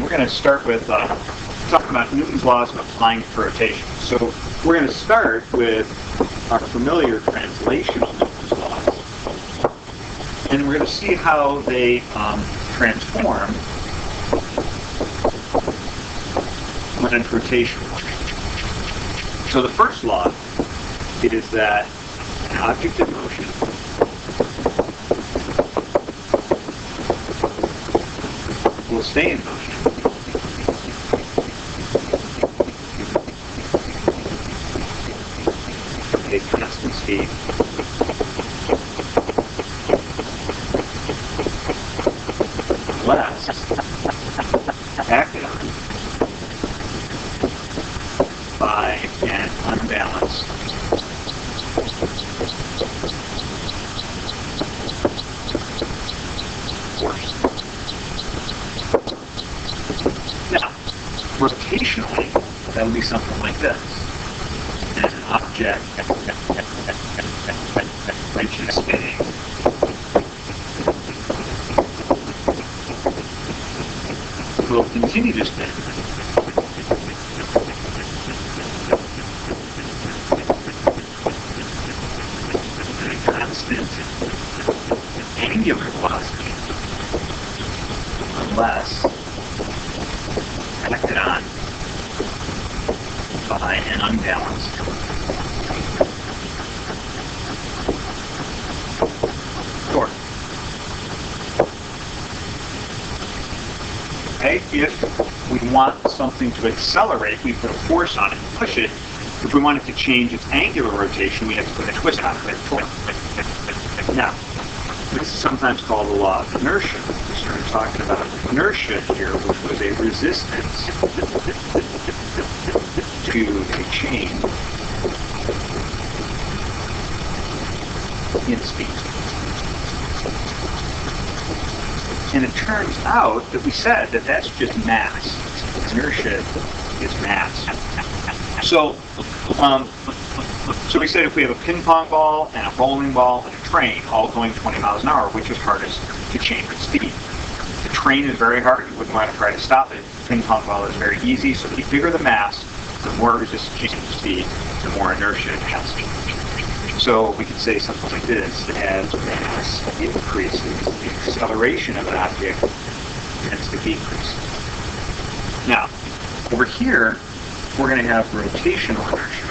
we're going to start with talking about Newton's laws of applying to rotation. So we're going to start with our familiar translation of Newton's laws. And we're going to see how they transform when in rotation. So the first law is that an object in motion will stay in motion at a constant speed unless acted on by an unbalanced force. Now, rotationally, that would be something like this. An object which is spinning will continue to spin at a constant angular velocity unless acted on by an unbalanced torque. Okay, if we want something to accelerate, we put a force on it and push it. If we want it to change its angular rotation, we have to put a twist on it. Now, this is sometimes called the law of inertia. We started talking about inertia here, which was a resistance to a change in speed. And it turns out that we said that that's just mass. Inertia is mass. So we said if we have a ping pong ball and a bowling ball and a train all going 20 miles an hour, which is hardest to change its speed? The train is very hard. You wouldn't want to try to stop it. The ping pong ball is very easy. So the bigger the mass, the more resistance to change its speed, the more inertia it has. So we could say something like this: as mass increases, the acceleration of an object tends to decrease. Now, over here, we're going to have rotational inertia.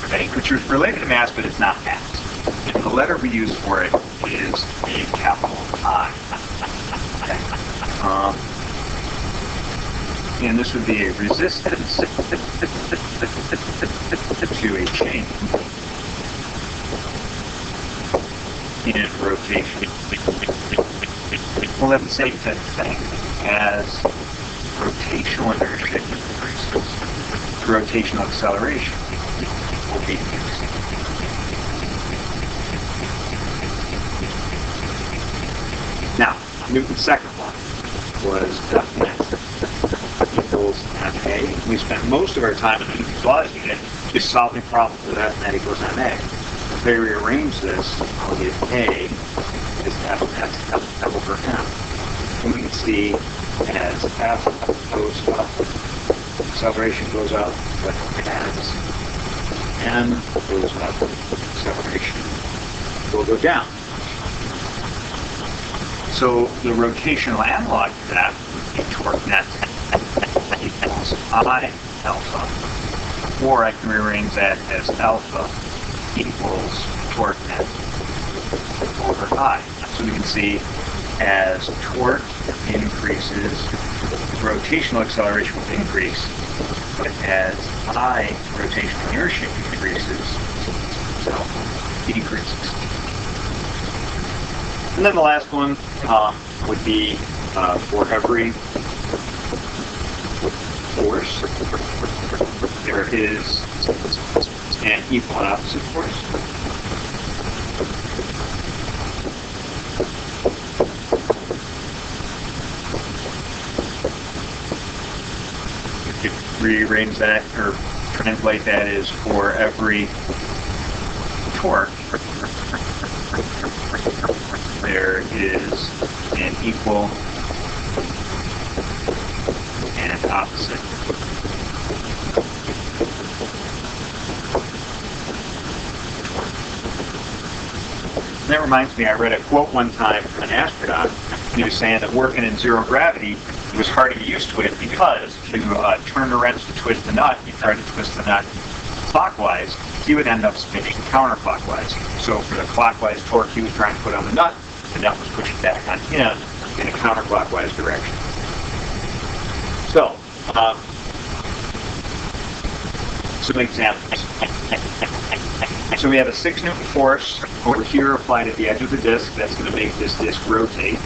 Okay, which is related to mass, but it's not mass. And the letter we use for it is a capital I. Okay. And this would be a resistance to a change in rotation. We'll have the same type of thing as rotational inertia increases. Rotational acceleration will be increasing. Now, Newton's second law was F equals ma. We spent most of our time in Newton's laws unit just solving problems with F net equals ma. If I rearrange this, I'll get A is F over M. And we can see as F goes up, acceleration goes up, but as M goes up, acceleration will go down. So the rotational analog to that would be torque net equals I alpha, or I can rearrange that as alpha equals torque net over I. So we can see as torque increases, rotational acceleration will increase, but as I rotational inertia increases, alpha decreases. And then the last one would be for every force, there is an equal and opposite force. If you rearrange that or translate that as for every torque, there is an equal and opposite. That reminds me, I read a quote one time from an astronaut. He was saying that working in zero gravity, it was hard to get used to it because to turn the wrench to twist the nut, you try to twist the nut clockwise, he would end up spinning counterclockwise. So for the clockwise torque he was trying to put on the nut was pushing back on him in a counterclockwise direction. So, some examples. So we have a 6 Newton force over here applied at the edge of the disk. That's going to make this disk rotate.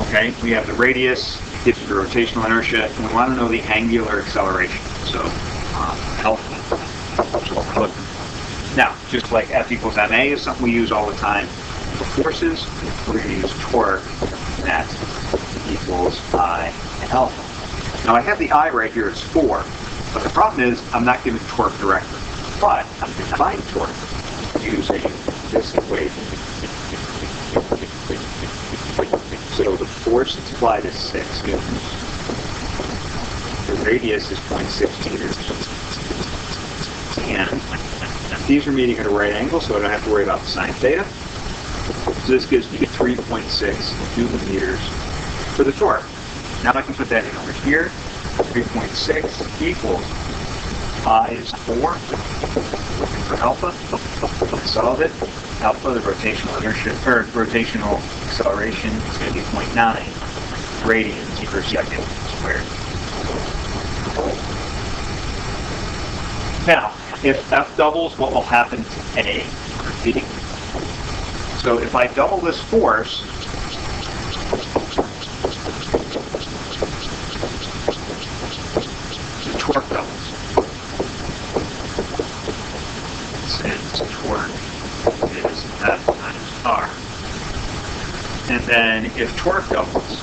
Okay, we have the radius, gives you the rotational inertia, and we want to know the angular acceleration. So, alpha. Now, just like F equals ma is something we use all the time for forces, we're going to use torque, that equals I alpha. Now, I have the I right here, it's 4. But the problem is, I'm not given torque directly. But I'm going to find torque using this equation. So the force that's applied is 6 newtons. The radius is 0.6 meters. And these are meeting at a right angle, so I don't have to worry about sine theta. So this gives me 3.6 newton meters for the torque. Now I can put that in over here. 3.6 equals I is 4. Looking for alpha. Solve it. Alpha, the rotational inertia, or rotational acceleration, is going to be 0.9 radians per second squared. Now, if F doubles, what will happen to A? Repeating. So if I double this force, the torque doubles. Since torque is F times R. And then if torque doubles,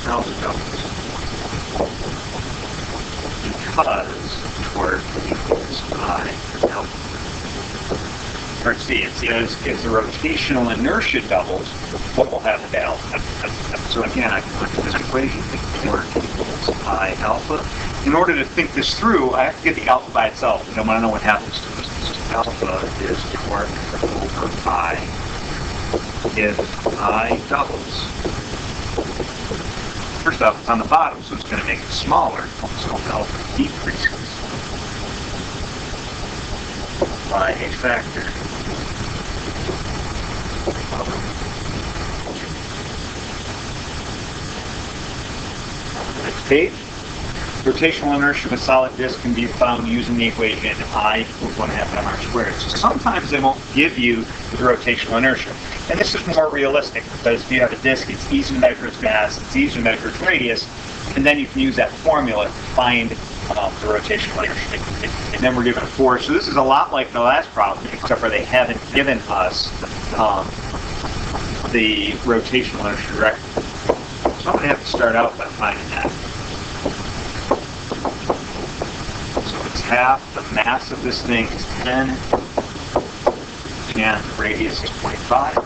alpha doubles. Because torque equals I alpha. Or C, it says if the rotational inertia doubles, what will happen to alpha? So again, I can look at this equation, torque equals I alpha. In order to think this through, I have to get the alpha by itself. I want to know what happens to this. So alpha is torque over I if I doubles. First off, it's on the bottom, so it's going to make it smaller. So alpha decreases by a factor of next page. Rotational inertia of a solid disk can be found using the equation I equals 1/2 mr squared. So sometimes they won't give you the rotational inertia. And this is more realistic because if you have a disk, it's easy to measure its mass, it's easy to measure its radius, and then you can use that formula to find the rotational inertia. And then we're given a force. So this is a lot like the last problem, except for they haven't given us the rotational inertia directly. So I'm going to have to start out by finding that. So it's half. The mass of this thing is 10. And the radius is 0.5.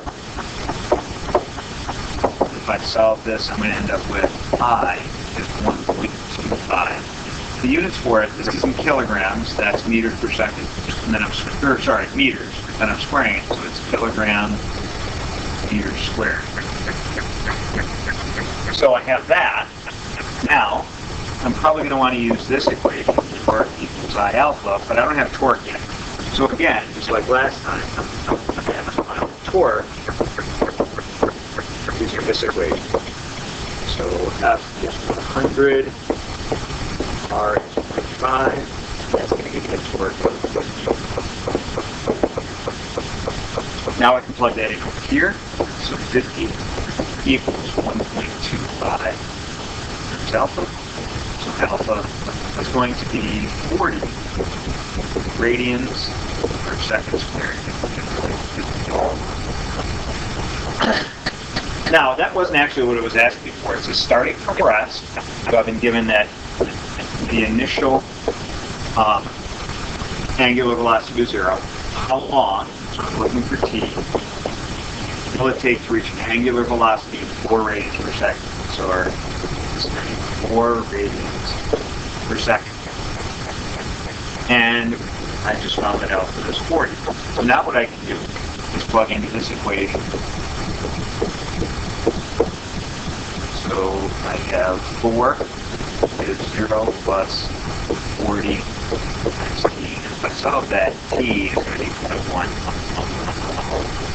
If I solve this, I'm going to end up with I is 1.25. The units for it, this is in kilograms, that's meters per second, and then meters, then I'm squaring it, so it's kilogram meters squared. So I have that. Now, I'm probably going to want to use this equation, torque equals I alpha, but I don't have torque yet. So again, just like last time, torque using this equation. So F is 100, R is 0.5, that's going to give you the torque. Now I can plug that in over here. So 50 equals 1.25 times alpha. So alpha is going to be 40 radians per second squared. Now, that wasn't actually what it was asking for. It says starting from rest. So I've been given that the initial angular velocity was 0. how long, so I'm looking for t, will it take to reach an angular velocity of 4 radians per second. So our 4 radians per second. And I just found it out for this 40. So now what I can do is plug into this equation. So I have 4 is 0 plus 40 times t. If I solve that, t is going to be 0.1.